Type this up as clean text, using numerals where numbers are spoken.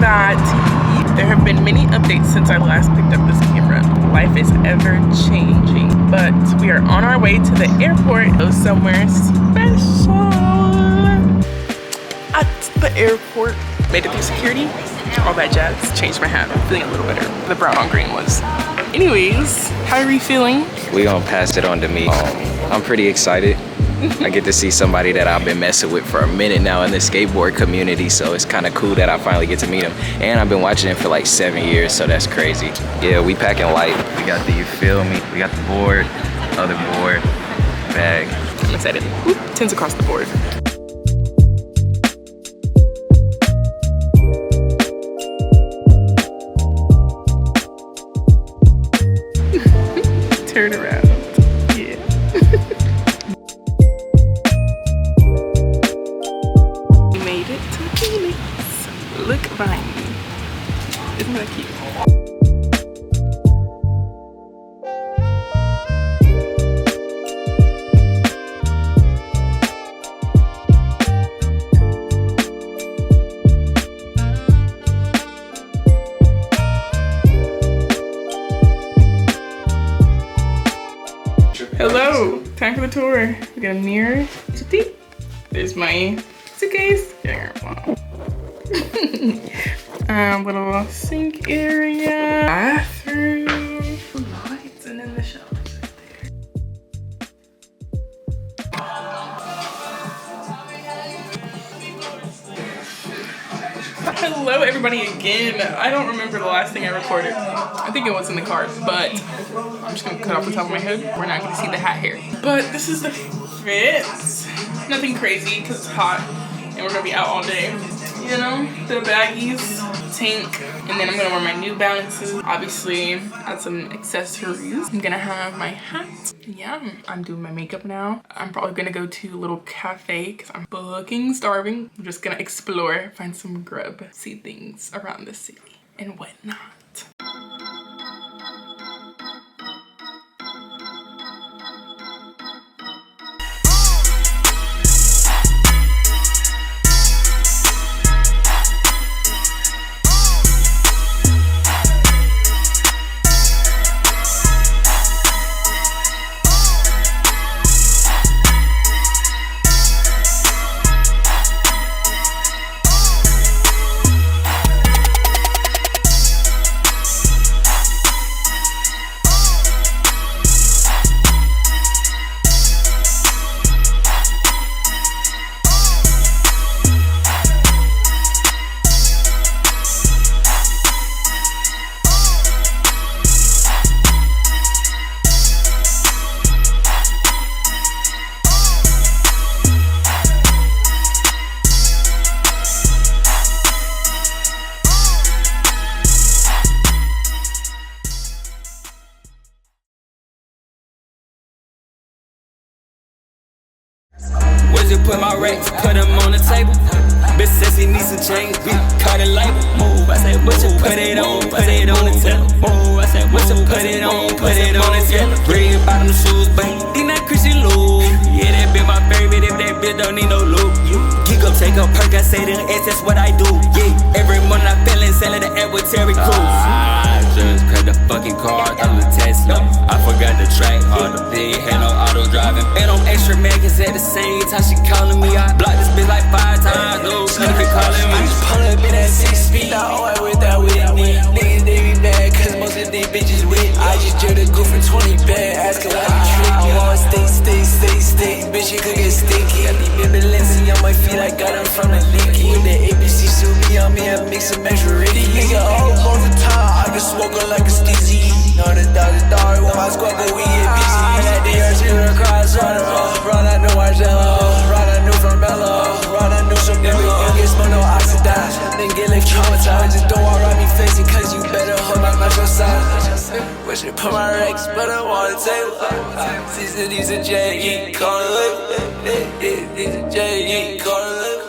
got yeat. There have been many updates since I last picked up this camera. Life is ever changing, but we are on our way to the airport. Go somewhere special. At the airport, made it through security, all that jazz. Changed my hat, feeling a little better. The brown on green was. Anyways, how are you feeling? We gonna pass it on to me. I'm pretty excited. I get to see somebody that I've been messing with for a minute now in the skateboard community, so it's kind of cool that I finally get to meet him. And I've been watching him for like 7 years, so that's crazy. Yeah, we packing light. We got the, you feel me? We got the board, other board, bag. I'm excited. Whoop, 10s across the board. Turn around. Yeah. We made it to Phoenix. Look behind me. Isn't that cute? Hello, time for the tour. We got a mirror. There's my suitcase. Little sink area, bathroom, lights, and then the shelves right there. Hello everybody again. I don't remember the last thing I recorded. I think it was in the car, but I'm just gonna cut off the top of my head. We're not gonna see the hat hair. But this is the fit. Nothing crazy because it's hot and we're gonna be out all day. You know, the baggies, tank, and then I'm gonna wear my New Balances. Obviously, add some accessories. I'm gonna have my hat. Yeah, I'm doing my makeup now. I'm probably gonna go to a little cafe because I'm fucking starving. I'm just gonna explore, find some grub, see things around the city and whatnot. Put my racks, put them on the table. Bitch says he needs some change, cut it label. Move, I said, what you put it on the table. Move, I said, what you put it on the table. Red bottom shoes, but he think that Christian look. Yeah, that be my favorite if that bitch don't need no look. Geek up, take a perk, I say the S, that's what I do. Yeah, every morning I feel in selling the app with Terry Crews. I just cracked the fucking car through the Tesla. I forgot the track, all the big, had no auto driving. And I'm extra mad cause at the same time she calling me. I blocked this bitch like 5 times, no, she been calling me. I just pull up in that 6 speed, I always with that with me. Niggas, they be mad cause most of these bitches with me. I just jerked a goof for 20 bad, asking why you tricky. I want stay, bitch, you could get sticky. Got these baby lenses on my feet, I got them from the leaky. With the ABC suit be on me, I mix some extra ritty. Nigga, all over the time, I can smoke her like a steezy. Know the dog is dark, with my squad, but we get busy. That DR zero cross, run I know Marcello, run I knew from Bello, run I knew some niggas. You get smoke, no oxidized, then get like traumatized. Just don't want ride me fancy, cause you better hold my mouth your size. Wish I put my racks, but I want to table. These are J, call it. These are J, call it.